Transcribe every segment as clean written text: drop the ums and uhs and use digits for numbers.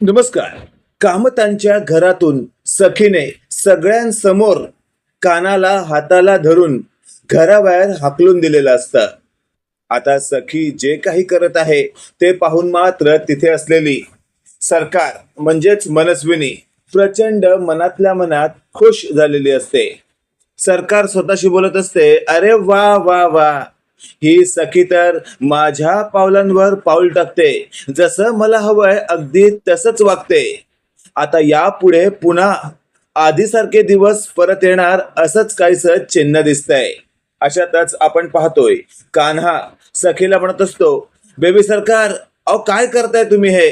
नमस्कार. कामतांच्या घरातून सखीने सगळ्यांसमोर कानाला हाताला धरून घराबाहेर हाकलून दिलेलं असतं. आता सखी जे काही करत आहे ते पाहून मात्र तिथे असलेली सरकार म्हणजेच मनस्विनी प्रचंड मनातल्या मनात खुश झालेली असते. सरकार स्वतःशी बोलत असते, अरे वा वा वा, ही सखी तर माझ्या पावलांवर पाऊल टाकते, जसं मला हवंय अगदी तसंच वागते. आता यापुढे पुन्हा आधीसारखे दिवस परत येणार असंच काहीसं चिन्ह दिसतंय. अशातच आपण पाहतोय कान्हा सखीला म्हणत असतो, बेबी सरकार, अहो काय करताय तुम्ही हे?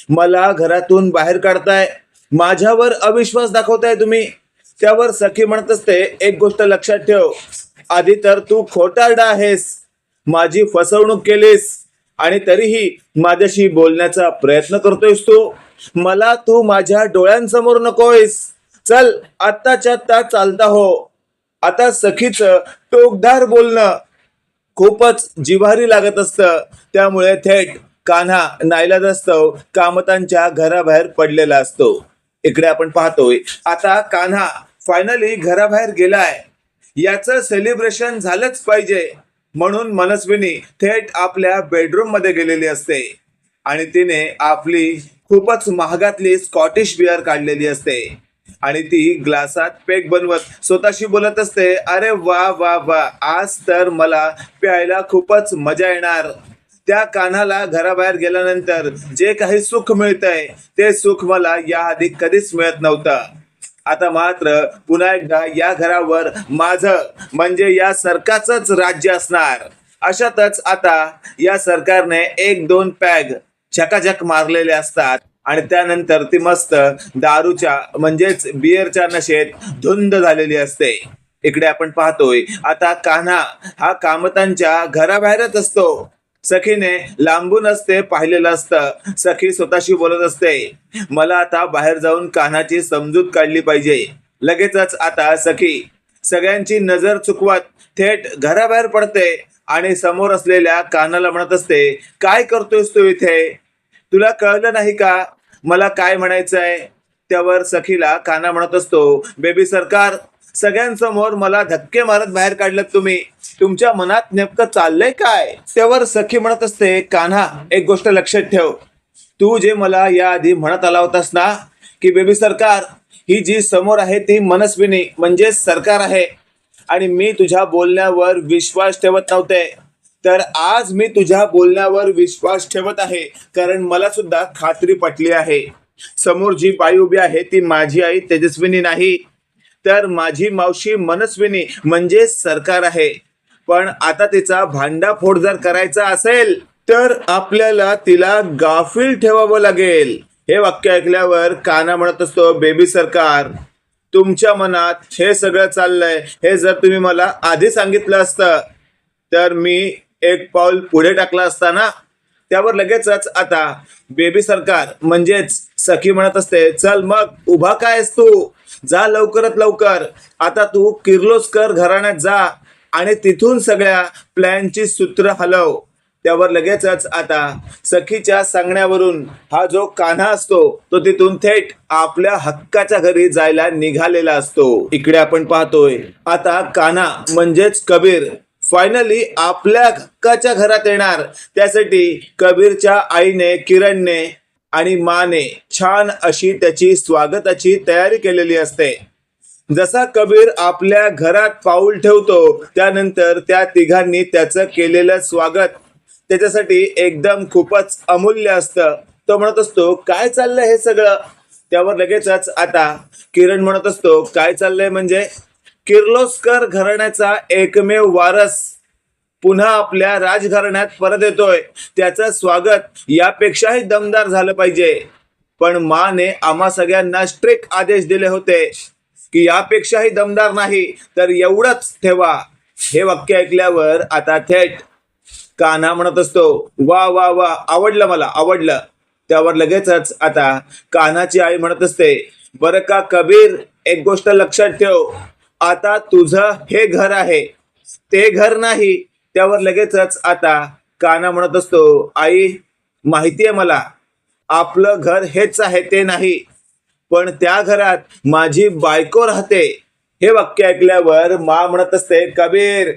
मला घरातून बाहेर काढताय, माझ्यावर अविश्वास दाखवताय तुम्ही. त्यावर सखी म्हणत असते, एक गोष्ट लक्षात ठेव, आधी तर तू खोटारडा आहेस, माझी फसवणूक केलीस आणि तरीही माझ्याशी बोलण्याचा प्रयत्न करतोयस तू. मला तू माझ्या डोळ्यांसमोर नकोयस. चल आत्ताच्या आत्ता चालता हो. आता सखीचं टोकदार बोलणं खूपच जिव्हारी लागत असतं. त्यामुळे थेट कान्हा नाईलाजास्तव कामतांच्या घराबाहेर पडलेला असतो. इकडे आपण पाहतोय आता कान्हा फायनली घराबाहेर गेलाय. याचं सेलिब्रेशन झालंच पाहिजे म्हणून मनस्विनी थेट आपल्या बेडरूम मध्ये गेलेली असते आणि तिने आपली खूपच महागातली स्कॉटिश बियर काढलेली असते आणि ती ग्लासात पेक बनवत स्वतःशी बोलत असते, अरे वा वा वा, आज तर मला प्यायला खूपच मजा येणार. त्या कान्हाला घराबाहेर गेल्यानंतर जे काही सुख मिळतंय ते सुख मला याआधी कधीच मिळत नव्हतं. आता मात्र पुन्हा एकदा या घरावर माझं म्हणजे या सरकारचंच राज्य असणार. अशातच आता या सरकारने एक दोन पॅग झकाझक मारलेले असतात आणि त्यानंतर ती मस्त दारूच्या म्हणजेच बियरच्या नशेत धुंद झालेली असते. इकडे आपण पाहतोय आता कान्हा हा कामतांच्या घराबाहेरच असतो. सखीने लांबून असते पाहिलेलं असतं. सखी स्वतःशी बोलत असते, मला आता बाहेर जाऊन कान्हाची समजूत काढली पाहिजे. लगेचच आता सखी सगळ्यांची नजर चुकवत थेट घराबाहेर पडते आणि समोर असलेल्या कान्हाला म्हणत असते, काय करतोयस तू इथे? तुला कळलं नाही का मला काय म्हणायचंय? त्यावर सखीला कान्हा म्हणत असतो, बेबी सरकार, सगळ्यांसमोर मला धक्के मारत बाहेर काढलं तुम्ही, तुमच्या मनात नेमकं चाललंय काय? त्यावर सखी म्हणत असते, कान्हा एक गोष्ट लक्षात ठेव, तू जे मला याआधी म्हणत आला होतास ना की बेबी सरकार, ही जी समोर आहे ती मनस्विनी म्हणजे सरकार आहे आणि मी तुझ्या बोलण्यावर विश्वास ठेवत नव्हते, तर आज मी तुझ्या बोलण्यावर विश्वास ठेवत आहे. कारण मला सुद्धा खात्री पटली आहे, समोर जी बाई उभी आहे ती माझी आई तेजस्विनी नाही, तर माझी मावशी मनस्विनी म्हणजे सरकार आहे. पण आता तिचा भांडाफोड जर करायचा असेल तर आपल्याला तिला गाफील ठेवावं लागेल. हे वाक्य ऐकल्यावर कान्हा म्हणत असतो, बेबी सरकार, तुमच्या मनात हे सगळं चाललंय हे जर तुम्ही मला आधी सांगितलं असतं तर मी एक पाऊल पुढे टाकला असता ना. त्यावर लगेचच आता बेबी सरकार म्हणजेच सखी म्हणत असते, चल मग उभा काय आहेस तू, जा लवकरात लवकर. आता तू किर्लोस्कर घराण्यात जा आणि तिथून सगळ्या प्लॅनची सूत्र हलव. त्यावर लगेचच आता सखीच्या सांगण्यावरून हा जो कान्हा असतो तो तिथून थेट आपल्या हक्काच्या घरी जायला निघालेला असतो. इकडे आपण पाहतोय आता कान्हा म्हणजेच कबीर फायनली आपल्या हक्काच्या घरात येणार. त्यासाठी कबीरच्या आईने, किरणने आणि माने छान अशी त्याची स्वागताची तयारी केलेली असते. जसा कबीर आपल्या घरात पाऊल ठेवतो त्यानंतर त्या तिघांनी त्याचं केलेलं स्वागत त्याच्यासाठी एकदम खूपच अमूल्य असतं. तो म्हणत असतो, काय चाललंय हे सगळं? त्यावर लगेचच आता किरण म्हणत असतो, काय चाललंय म्हणजे किर्लोस्कर घराण्याचा एकमेव वारस पुन्हा आपल्या राजघराण्यात परत येतोय, त्याचं स्वागत यापेक्षाही दमदार झालं पाहिजे. पण माने आम्हा सगळ्यांना स्ट्रिक्ट आदेश दिले होते की यापेक्षाही दमदार नाही तर एवढंच ठेवा. हे वाक्य ऐकल्यावर आता थेट कान्हा म्हणत असतो, वा वा वा, आवडलं, मला आवडलं. त्यावर लगेचच आता कान्हाची आई म्हणत असते, बरं का कबीर, एक गोष्ट लक्षात ठेव, आता तुझं हे घर आहे, ते घर नाही. त्यावर लगेचच आता कान्हा म्हणत असतो, आई माहिती आहे मला, आपलं घर हेच आहे ते नाही, पण त्या घरात माझी बायको राहते. हे वाक्य ऐकल्यावर मा म्हणत असते, कबीर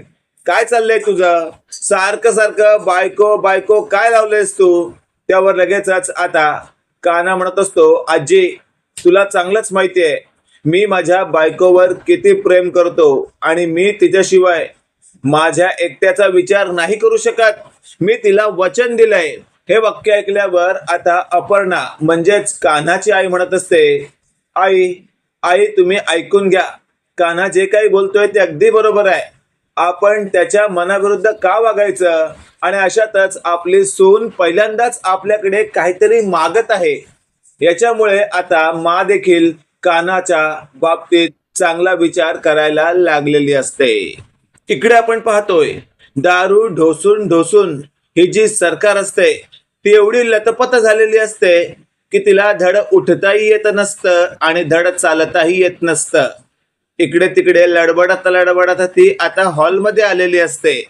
काय चाललंय तुझं? सारखं सारखं बायको बायको काय लावलंयस तू? त्यावर लगेचच आता कान्हा म्हणत असतो, आजी तुला चांगलंच माहितीये मी माझ्या बायकोवर किती प्रेम करतो आणि मी तिच्याशिवाय माझ्या एकट्याचा विचार नाही करू शकत. मी तिला वचन दिलंय. हे वाक्य ऐकल्यावर आता अपर्णा म्हणजेच कान्हाची आई म्हणत असते, आई आई तुम्ही ऐकून घ्या. कान्हा जे काही बोलतोय ते अगदी बरोबर आहे. आपण त्याच्या मनाविरुद्ध का वागायचं? आणि अशातच आपली सून पहिल्यांदाच आपल्याकडे काहीतरी मागत आहे. याच्यामुळे आता मा देखील कान्हाच्या बाबतीत चांगला विचार करायला लागलेली असते. इकडे आपण पाहतोय दारू ढोसून ढोसून ही जी सरकार असते ती एवढी लतपत झालेली असते की तिला धड उठताही येत नसतं आणि धड चालताही येत नसतं. इकडे तिकडे लडबडत लडबडत ती आता हॉलमध्ये आलेली असते.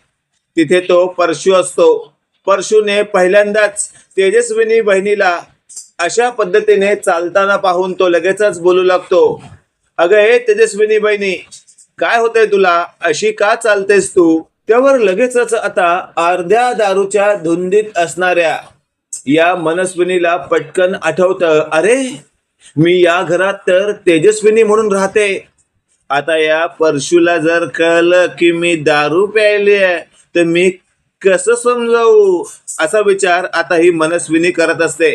तिथे तो परशू असतो. परशूने पहिल्यांदाच तेजस्विनी बहिणीला अशा पद्धतीने चालताना पाहून तो लगेचच बोलू लागतो, अगं हे तेजस्विनी बहिणी काय होतंय तुला? अशी का चालतेस तू? त्यावर लगेचच आता अर्ध्या दारूच्या धुंदीत असणाऱ्या या मनस्विनीला पटकन आठवतं, अरे मी या घरात तर तेजस्विनी म्हणून राहते. आता या परशूला जर कळलं की मी दारू प्यायली आहे तर मी कसं समजावू? असा विचार आता ही मनस्विनी करत असते.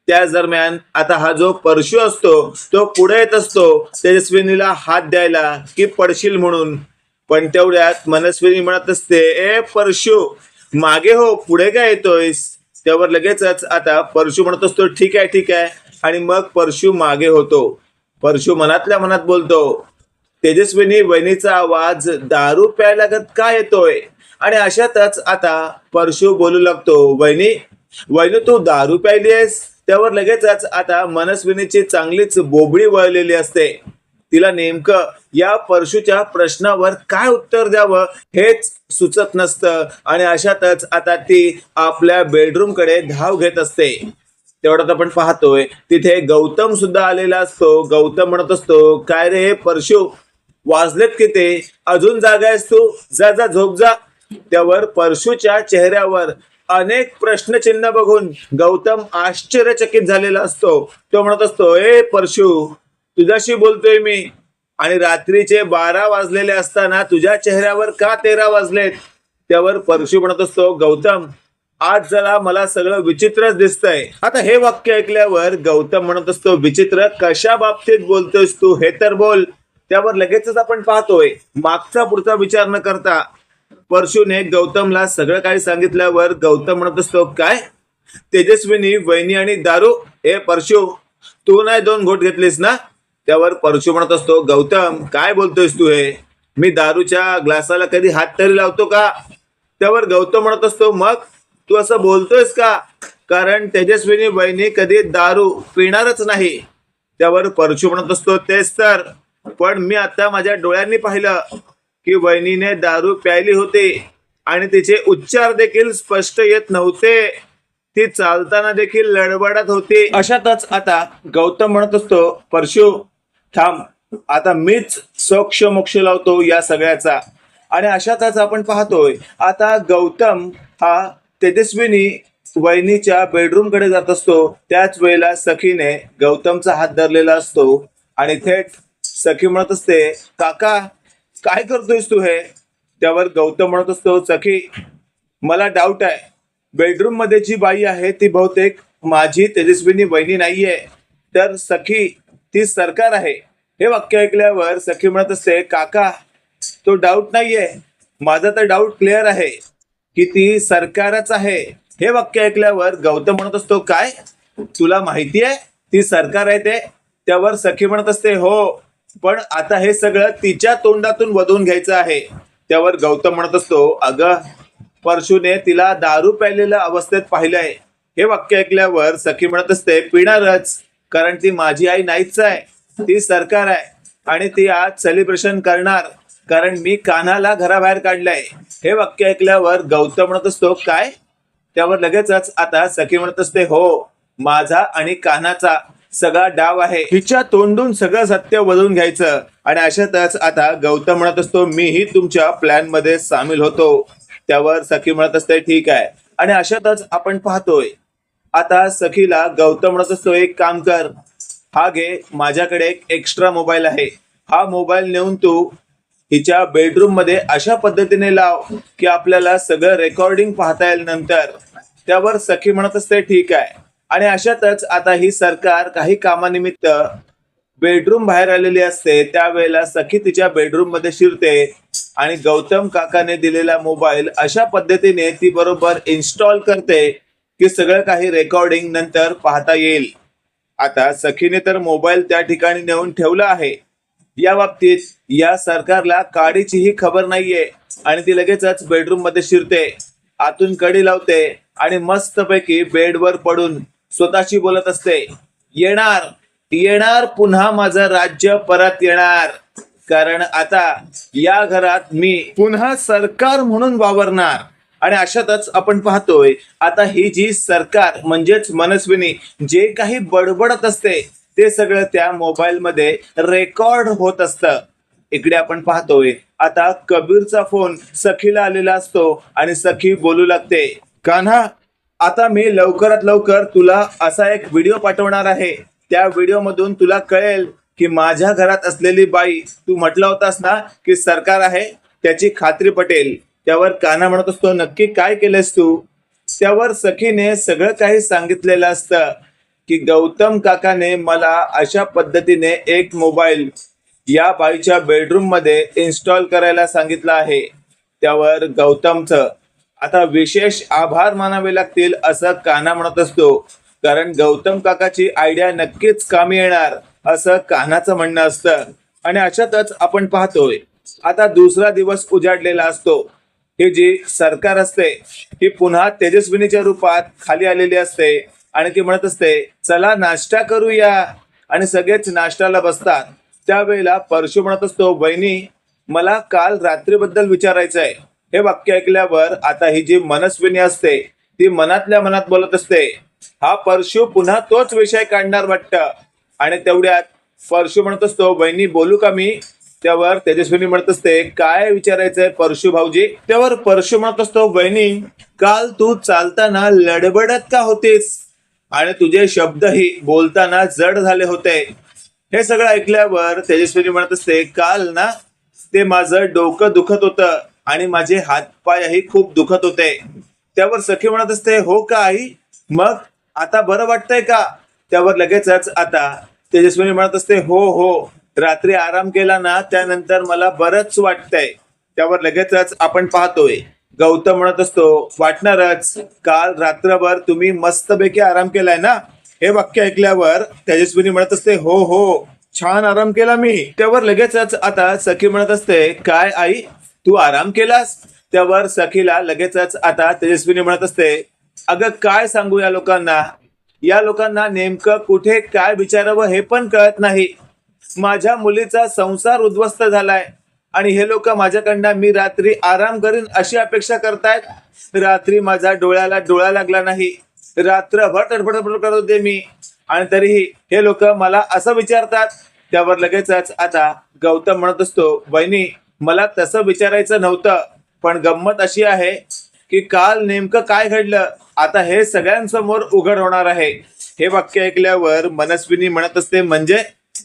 त्याच दरम्यान आता हा जो परशू असतो तो पुढे येत असतो तेजस्विनीला हात द्यायला की पडशील म्हणून. पण तेवढ्यात मनस्विनी म्हणत असते, ए परशू मागे हो, पुढे काय येतोयस? त्यावर लगेचच आता परशू म्हणत असतो, ठीक आहे ठीक आहे. आणि मग परशू मागे होतो. परशू मनातल्या मनात बोलतो, तेजस्विनी वहिनीचा आवाज दारू प्यायलागत का येतोय? आणि अशातच आता परशू बोलू लागतो, वहिनी वहिनी तू दारू प्यायली आहेस? त्यावर लगेचच आता मनस्विनीची चांगलीच बोबडी वळलेली असते. तिला नेमकं या परशूच्या प्रश्नावर काय उत्तर द्यावं हेच सुचत नसतं. आणि अशातच आता ती आपल्या बेडरूम कडे धाव घेत असते. तेवढ्यात आपण पाहतोय तिथे गौतम सुद्धा आलेला असतो. गौतम म्हणत असतो, काय रे परशू वाजलेत किती? अजून जागा आहेस तू? जा जा झोप जा. त्यावर परशूच्या चेहऱ्यावर अनेक प्रश्नचिन्ह बघून गौतम आश्चर्यचकित झालेला असतो. तो म्हणत असतो, ए परशू तुझ्याशी बोलतोय मी आणि रात्रीचे 12 वाजलेले असताना तुझ्या चेहऱ्यावर का 13 वाजलेत? त्यावर परशू म्हणत असतो, गौतम आज जरा मला सगळं विचित्रच दिसतंय. आता हे वाक्य ऐकल्यावर गौतम म्हणत असतो, विचित्र कशा बाबतीत बोलतोयस तू हे तर बोल. त्यावर लगेचच आपण पाहतोय मागचा पुढचा विचार न करता परशूने गौतमला सगळं काही सांगितल्यावर गौतम म्हणत असतो, काय तेजस्विनी वहिनी आणि दारू? ए परशू तू नाही 2 घोट घेतलीस ना? त्यावर परशू म्हणत असतो, गौतम काय बोलतोयस तू हे? मी दारूच्या ग्लासाला कधी हात तरी लावतो का? त्यावर गौतम म्हणत असतो, मग तू असं बोलतोयस का? कारण तेजस्विनी वहिनी कधी दारू पिणारच नाही. त्यावर परशू म्हणत असतो, तेच तर, पण मी आता माझ्या डोळ्यांनी पाहिलं की वहिनीने दारू प्यायली होती आणि तिचे उच्चार देखील स्पष्ट येत नव्हते. ती चालताना देखील लडबडत होती. अशातच आता गौतम म्हणत असतो, परशू थांब, आता मीच सोक्ष मोक्ष लावतो या सगळ्याचा. आणि अशातच आपण पाहतोय आता गौतम हा तेजस्विनी वहिनीच्या बेडरूम कडे जात असतो. त्याच वेळेला सखीने गौतमचा हात धरलेला असतो आणि थेट सखी म्हणत असते, काका काय करतोयस तू हे? त्यावर गौतम म्हणत असतो, सखी मला डाऊट आहे, बेडरूम मध्ये जी बाई आहे ती बहुतेक माझी तेजस्विनी वहिनी नाहीये, तर सखी ती सरकार आहे. हे वाक्य ऐकल्यावर सखी म्हणत असते, काका तो डाऊट नाहीये, माझा तर डाऊट क्लिअर आहे की ती सरकारच आहे. हे वाक्य ऐकल्यावर गौतम म्हणत असतो, काय तुला माहिती आहे ती सरकार आहे ते? त्यावर सखी म्हणत असते, हो, पण आता हे सगळं तिच्या तोंडातून वधून घ्यायचं आहे. त्यावर गौतम म्हणत असतो, अगं परशूने तिला दारू प्यायलेल्या अवस्थेत पाहिलंय. हे वाक्य ऐकल्यावर सखी म्हणत असते, पिणारच, कारण ती माझी आई नाहीच आहे, ती सरकार आहे आणि ती आज सेलिब्रेशन करणार कारण मी कान्हाला घराबाहेर काढलंय. हे वाक्य ऐकल्यावर गौतम म्हणत असतो, काय? त्यावर लगेचच आता सखी म्हणत असते, हो, माझा आणि कान्हाचा सगळा डाव आहे, हिच्या तोंडून सगळं सत्य वळवून घ्यायचं. आणि अशातच आता गौतम म्हणत असतो मीही तुमच्या प्लॅन मध्ये सामील होतो. त्यावर सखी म्हणत असते ठीक आहे. आणि अशातच आपण पाहतोय आता सखीला गौतम म्हणत असतो एक काम कर, हा घे, माझ्याकडे एक एक्स्ट्रा मोबाईल आहे, हा मोबाईल नेऊन तू हिच्या बेडरूम मध्ये अशा पद्धतीने लाव की आपल्याला सगळं रेकॉर्डिंग पाहता येईल नंतर. त्यावर सखी म्हणत असते ठीक आहे. आणि अशातच आता ही सरकार काही कामानिमित्त बेडरूम बाहेर आलेली असते. त्यावेळेला सखी तिच्या बेडरूम मध्ये शिरते आणि गौतम काकाने दिलेला मोबाईल अशा पद्धतीने ती बरोबर इन्स्टॉल करते की सगळं काही रेकॉर्डिंग नंतर पाहता येईल. आता सखीने तर मोबाईल त्या ठिकाणी नेऊन ठेवला आहे. या बाबतीत या सरकारला काडीचीही खबर नाहीये आणि ती लगेचच बेडरूम मध्ये शिरते, आतून कडी लावते आणि मस्तपैकी बेडवर पडून स्वतःशी बोलत असते, येणार येणार पुन्हा माझं राज्य परत येणार, कारण आता या घरात मी पुन्हा सरकार म्हणून वावरणार. आणि अशातच आपण पाहतोय आता ही जी सरकार म्हणजेच मनस्विनी जे काही बडबडत असते ते सगळं त्या मोबाईल मध्ये रेकॉर्ड होत असतं. इकडे आपण पाहतोय आता कबीरचा फोन सखीला आलेला असतो आणि सखी बोलू लागते, कान्हा, आता मी लवकरात लवकर तुला असा एक व्हिडिओ पाठवणार आहे. त्या व्हिडिओ मधून तुला कळेल की माझ्या घरात असलेली बाई, तू म्हटला होतास ना की सरकार आहे, त्याची खात्री पटेल. त्यावर कान्हा म्हणत असतो नक्की काय केलेस तू. त्यावर सखीने सगळं काही सांगितलेलं असतं की गौतम काकाने मला अशा पद्धतीने एक मोबाईल या बाईच्या बेडरूम मध्ये इन्स्टॉल करायला सांगितलं आहे. त्यावर गौतमचं आता विशेष आभार मानावे लागतील असं कान्हा म्हणत असतो, कारण गौतम काकाची आयडिया नक्कीच कामी येणार असं कान्हाचं म्हणणं असतं. आणि अशातच आपण पाहतोय आता दुसरा दिवस उजाडलेला असतो. ही जी सरकार असते ही पुन्हा तेजस्विनीच्या रूपात खाली आलेली असते आणि ती म्हणत असते चला नाश्ता करूया. आणि सगळेच नाश्त्याला बसतात. त्यावेळेला परशु म्हणत असतो वहिनी, मला काल रात्रीबद्दल विचारायचं आहे. हे वाक्य ऐकल्यावर आता ही जी मनस्विनी असते ती मनातल्या मनात बोलत असते, हा परशु पुन्हा तोच विषय काढणार वाटतं. आणि तेवढ्यात परशु म्हणत असतो वहिनी बोलू का मी. त्यावर तेजस्विनी म्हणत असते काय विचारायचंय परशु भाऊजी. त्यावर परशु म्हणत असतो वहिनी, काल तू चालताना लडबडत का होतीस आणि तुझे शब्दही बोलताना जड झाले होते. हे सगळं ऐकल्यावर तेजस्विनी म्हणत असते काल ना ते माझं डोकं दुखत होतं आणि माझे हातपायही खूप दुखत होते. त्यावर सखी म्हणत असते हो का आई, मग आता बरं वाटतंय का. त्यावर लगेचच आता तेजस्विनी म्हणत असते हो हो, रात्री आराम केला ना त्यानंतर मला बरंच वाटतंय. त्यावर लगेचच आपण पाहतोय गौतम म्हणत असतो वाटणारच, काल रात्रभर तुम्ही मस्तपैकी आराम केलाय ना. हे वाक्य ऐकल्यावर तेजस्विनी म्हणत असते हो हो, छान आराम केला मी. त्यावर लगेचच आता सखी म्हणत असते काय आई, तू आराम केलास. त्यावर सखीला लगेचच आता तेजस्विनी म्हणत असते अगं काय सांगू या लोकांना नेमकं कुठे काय विचारावं हे पण कळत नाही. माझ्या मुलीचा संसार उद्ध्वस्त झालाय आणि हे लोक माझ्याकडनं मी रात्री आराम करीन अशी अपेक्षा करतायत. रात्री माझा डोळ्याला डोळा लागला नाही, रात्रभर तडफड करत होते मी आणि तरीही हे लोक मला असं विचारतात. त्यावर लगेचच आता गौतम म्हणत असतो वहिनी, मला तसं विचारायचं नव्हतं, पण गंमत अशी आहे की काल नेमकं काय घडलं आता हे सगळ्यांसमोर उघड होणार आहे. हे वाक्य ऐकल्यावर मनस्विनी म्हणत असते म्हणजे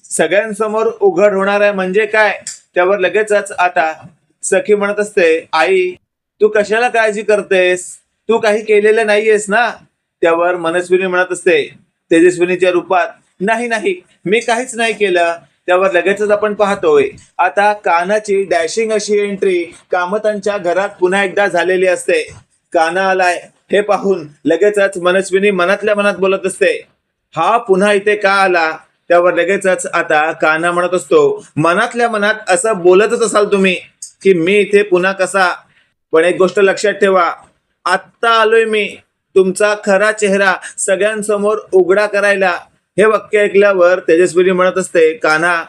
सगळ्यांसमोर उघड होणार आहे म्हणजे काय. त्यावर लगेचच आता सखी म्हणत असते आई, तू कशाला काळजी करतेस, तू काही केलेलं नाहीयेस ना. त्यावर मनस्विनी म्हणत असते तेजस्विनीच्या रूपात नाही नाही, मी काहीच नाही केलं. त्यावर लगेचच आपण पाहतोय आता कान्हाची डॅशिंग अशी एंट्री कामतांच्या घरात पुन्हा एकदा झालेली असते. कान्हा आलाय हे पाहून लगेचच मनस्विनी मनातल्या मनात बोलत असते हा पुन्हा इथे का आला. त्यावर लगेचच आता कान्हा म्हणत असतो मनातल्या मनात असं बोलतच असाल तुम्ही की मी इथे पुन्हा कसा, पण एक गोष्ट लक्षात ठेवा, आत्ता आलोय मी तुमचा खरा चेहरा सगळ्यांसमोर उघडा करायला. हे वाक्य ऐकल्यावर तेजस्विनी म्हणत असते कान्हा,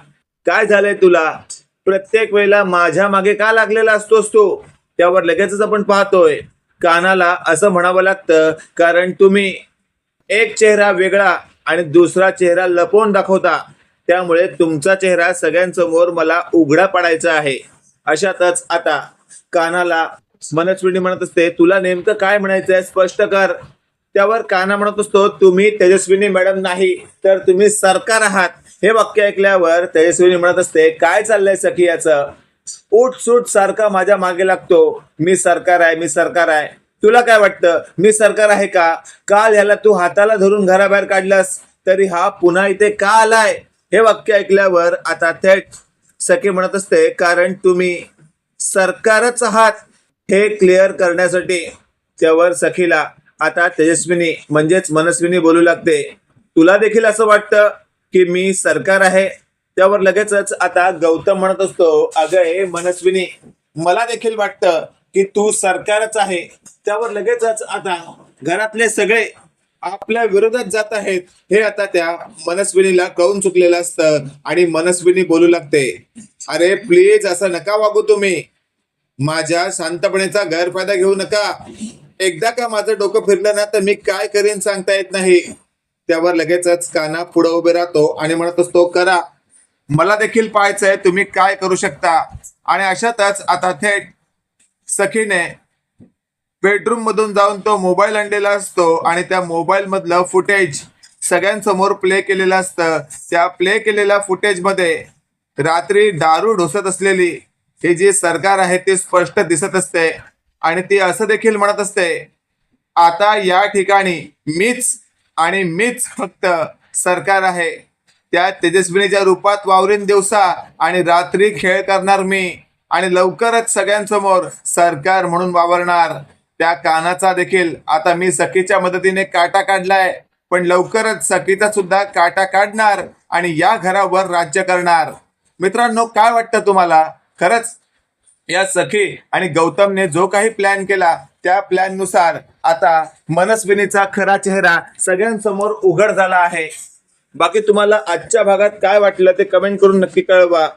काय झालंय तुला, प्रत्येक वेळेला माझ्या मागे का लागलेला असतोस तू. त्यावर लगेचच आपण पाहतोय कान्हाला असं म्हणावं लागतं कारण तुम्ही एक चेहरा वेगळा आणि दुसरा चेहरा लपवून दाखवता, त्यामुळे तुमचा चेहरा सगळ्यांसमोर मला उघडा पडायचा आहे. अशातच आता कानाला मनस्विनी म्हणत असते, तुला नेमकं काय म्हणायचंय स्पष्ट कर. त्यावर काना म्हणत असतो, तुम्ही तेजस्विनी मॅडम नाही तर तुम्ही सरकार आहात. हे वाक्य ऐकल्यावर तेजस्विनी म्हणत असते, काय चाललंय सखी याचं? उठ सूट सारखा माझ्या मागे लागतो, मी सरकार आहे, मी सरकार आहे. तुला काय वाटतं मी सरकार आहे का? काल ह्याला तू हाताला धरून घराबाहेर काढलास तरी हा पुन्हा इथे का आलाय? हे वाक्य ऐकल्यावर आता थेट सखी म्हणत असते, कारण तुम्ही सरकारच आहात हे क्लिअर करण्यासाठी. त्यावर सखीला आता तेजस्विनी म्हणजेच मनस्विनी बोलू लागते, तुला देखील असं वाटतं की मी सरकार आहे? त्यावर लगेचच आता गौतम म्हणत असतो, अगं हे मनस्विनी, मला देखील वाटतं की तू सरकारच आहे. त्यावर लगेचच आता घरातले सगळे आपल्या विरोधात जात आहेत हे आता त्या मनस्विनीला कळून चुकलेलं असतं आणि मनस्विनी बोलू लागते, अरे प्लीज असं नका वागू तुम्ही, माझ्या शांतपणेचा गैरफायदा घेऊ नका. एकदा का माझं डोकं फिरलं ना तर मी काय करीन सांगता येत नाही. त्यावर लगेचच काना पुढे उभे राहतो आणि म्हणत असतो, करा, मला देखील पाहायचंय तुम्ही काय करू शकता. आणि अशातच आता थेट सखीने बेडरूम मधून जाऊन तो मोबाईल आणलेला असतो आणि त्या मोबाईल मधलं फुटेज सगळ्यांसमोर प्ले केलेलं असतं. त्या प्ले केलेल्या फुटेज मध्ये रात्री दारू ढोसत असलेली ही जी सरकार आहे ती स्पष्ट दिसत असते आणि ती असं देखील म्हणत असते, आता या ठिकाणी मीच आणि मीच फक्त सरकार आहे. त्या तेजस्विनीच्या रूपात वावरीन दिवसा आणि रात्री खेळ करणार मी आणि लवकरच सगळ्यांसमोर सरकार म्हणून वावरणार. त्या कानाचा देखील आता मी सखीच्या मदतीने काटा काढलाय, पण लवकरच सखीचा सुद्धा काटा काढणार आणि या घरावर राज्य करणार. मित्रांनो, काय वाटतं तुम्हाला? खरंच या सखी आणि गौतमने जो काही प्लॅन केला त्या प्लॅन नुसार आता मनस्विनीचा खरा चेहरा सगळ्यांसमोर उघड झाला आहे. बाकी तुम्हाला आजच्या भागात काय वाटलं ते कमेंट करून नक्की कळवा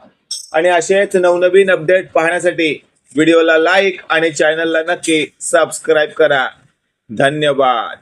आणि असेच नवनवीन अपडेट पाहण्यासाठी व्हिडिओला लाईक आणि चॅनलला नक्की सबस्क्राईब करा. धन्यवाद.